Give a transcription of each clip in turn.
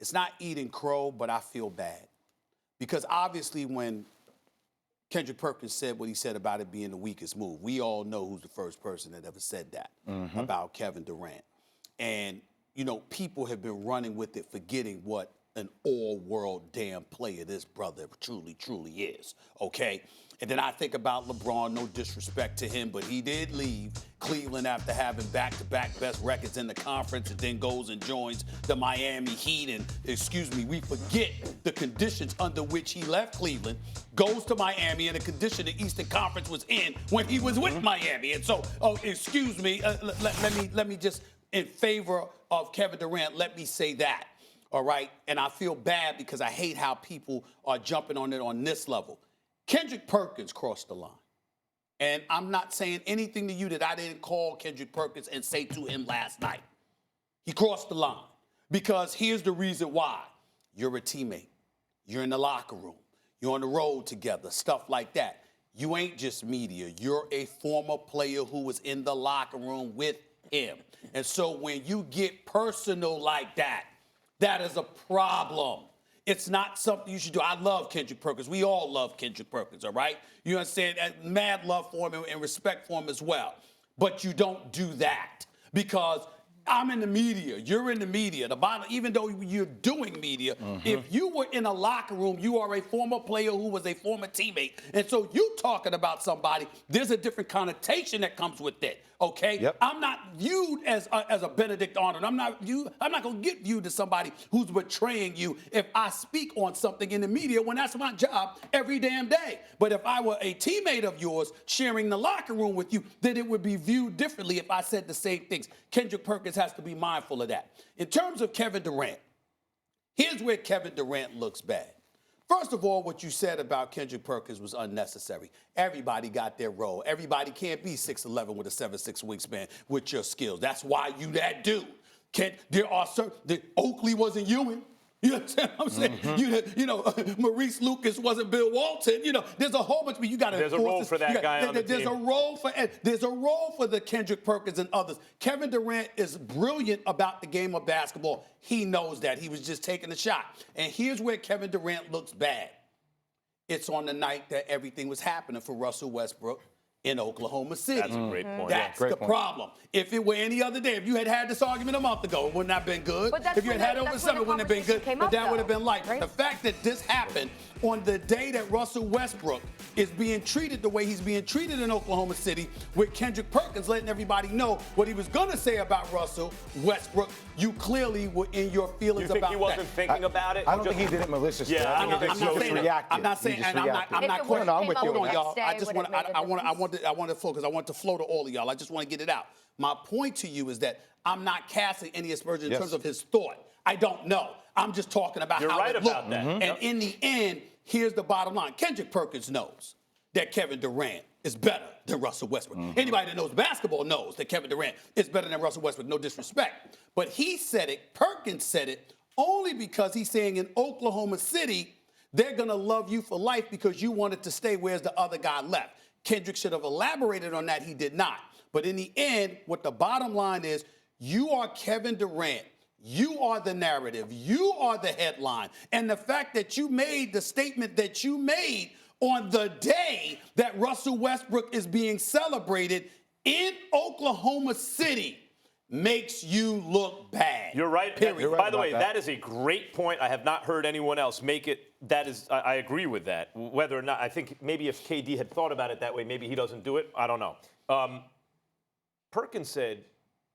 it's not eating crow, but I feel bad. Because obviously when Kendrick Perkins said what he said about it being the weakest move, we all know who's the first person that ever said that about Kevin Durant. And, you know, people have been running with it, forgetting what an all-world damn player this brother truly, truly is, okay? And then I think about LeBron, no disrespect to him, but he did leave Cleveland after having back-to-back best records in the conference and then goes and joins the Miami Heat. And, we forget the conditions under which he left Cleveland, goes to Miami in a condition the Eastern Conference was in when he was with Miami. And so, let me just, in favor of Kevin Durant, let me say that. All right, and I feel bad because I hate how people are jumping on it on this level. Kendrick Perkins crossed the line. And I'm not saying anything to you that I didn't call Kendrick Perkins and say to him last night. He crossed the line because here's the reason why. You're a teammate. You're in the locker room. You're on the road together, stuff like that. You ain't just media. You're a former player who was in the locker room with him. And so when you get personal like that, that is a problem. It's not something you should do. I love Kendrick Perkins. We all love Kendrick Perkins, all right? You understand? Mad love for him and respect for him as well. But you don't do that because I'm in the media. You're in the media. The bottom, even though you're doing media, if you were in a locker room, you are a former player who was a former teammate. And so you talking about somebody, there's a different connotation that comes with it. Okay, yep. I'm not viewed as a Benedict Arnold. I'm not going to get viewed as somebody who's betraying you if I speak on something in the media when that's my job every damn day. But if I were a teammate of yours sharing the locker room with you, then it would be viewed differently if I said the same things. Kendrick Perkins has to be mindful of that. In terms of Kevin Durant, here's where Kevin Durant looks bad. First of all, what you said about Kendrick Perkins was unnecessary. Everybody got their role. Everybody can't be 6'11" with a 7'6" wingspan with your skills. That's why you that dude. There are certain, Oakley wasn't Ewing. You understand what I'm saying? You know, Maurice Lucas wasn't Bill Walton. You know, there's a whole bunch of you got to. There's a role for that guy on the team. There's a role for the Kendrick Perkins and others. Kevin Durant is brilliant about the game of basketball. He knows that. He was just taking a shot. And here's where Kevin Durant looks bad. It's on the night that everything was happening for Russell Westbrook in Oklahoma City. That's a great point. That's the problem. If it were any other day, if you had had this argument a month ago, it would not have been good. If you had it over summer, it wouldn't have been good. But that would have been light. Right? The fact that this happened on the day that Russell Westbrook is being treated the way he's being treated in Oklahoma City, with Kendrick Perkins letting everybody know what he was going to say about Russell Westbrook, you clearly were in your feelings about that. You think he wasn't thinking about it? I don't think he did it maliciously. Yeah, I'm not saying, and I'm not questioning. I'm with you. Hold on, y'all. I want to flow because I want to flow to all of y'all. I just want to get it out. My point to you is that I'm not casting any aspersion in terms of his thought. I don't know. I'm just talking about how it looked. About that. And in the end, here's the bottom line. Kendrick Perkins knows that Kevin Durant is better than Russell Westbrook. Anybody that knows basketball knows that Kevin Durant is better than Russell Westbrook. No disrespect. But he said it, Perkins said it, only because he's saying in Oklahoma City, they're going to love you for life because you wanted to stay whereas the other guy left. Kendrick should have elaborated on that. He did not. But in the end, what the bottom line is, you are Kevin Durant. You are the narrative. You are the headline. And the fact that you made the statement that you made on the day that Russell Westbrook is being celebrated in Oklahoma City makes you look bad. You're right. Period. By the way, that is a great point. I have not heard anyone else make it. That is, I agree with that. Whether or not, I think maybe if KD had thought about it that way, maybe he doesn't do it. I don't know. Perkins said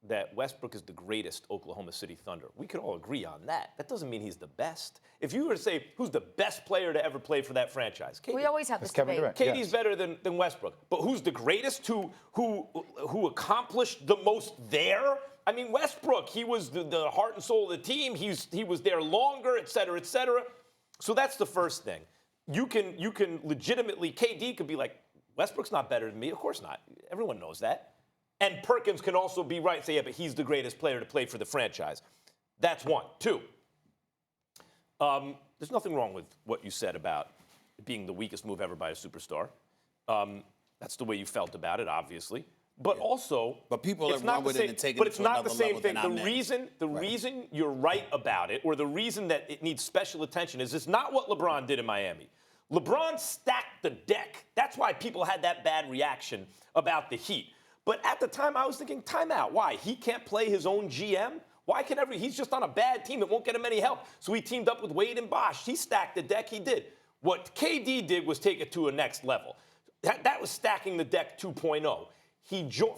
that Westbrook is the greatest Oklahoma City Thunder. We could all agree on that. That doesn't mean he's the best. If you were to say who's the best player to ever play for that franchise, KD. We always have this debate. KD's better than Westbrook. But who's the greatest? Who accomplished the most there? I mean, Westbrook, he was the heart and soul of the team. He was there longer, et cetera, et cetera. So that's the first thing. You can legitimately, KD could be like, Westbrook's not better than me. Of course not. Everyone knows that. And Perkins can also be right and say, yeah, but he's the greatest player to play for the franchise. That's one. Two, there's nothing wrong with what you said about it being the weakest move ever by a superstar. That's the way you felt about it, obviously. But also, But people it's have not run the with it same- and taken but it it's to not another the same level thing. than The reason you're right about it, or the reason that it needs special attention, is it's not what LeBron did in Miami. LeBron stacked the deck. That's why people had that bad reaction about the Heat. But at the time, I was thinking, timeout. Why? He can't play his own GM? Why can he's just on a bad team that won't get him any help. So he teamed up with Wade and Bosh. He stacked the deck. He did. What KD did was take it to a next level. That was stacking the deck 2.0.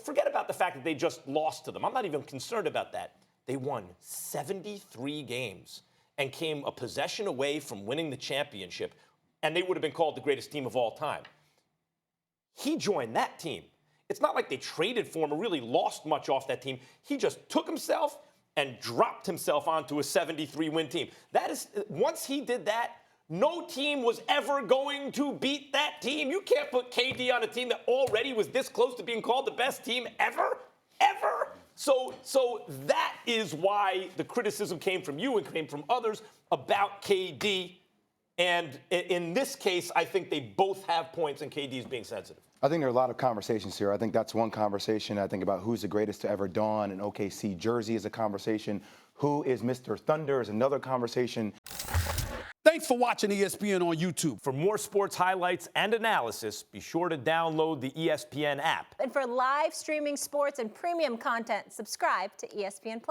Forget about the fact that they just lost to them. I'm not even concerned about that. They won 73 games and came a possession away from winning the championship, and they would have been called the greatest team of all time. He joined that team. It's not like they traded for him or really lost much off that team. He just took himself and dropped himself onto a 73-win team. Once he did that, no team was ever going to beat that team. You can't put KD on a team that already was this close to being called the best team ever. So that is why the criticism came from you and came from others about KD. And in this case, I think they both have points, and KD is being sensitive. I think there are a lot of conversations here. I think that's one conversation. I think about who's the greatest to ever don an OKC jersey is a conversation. Who is Mr. Thunder is another conversation. Thanks for watching ESPN on YouTube. For more sports highlights and analysis, be sure to download the ESPN app. And for live streaming sports and premium content, subscribe to ESPN+.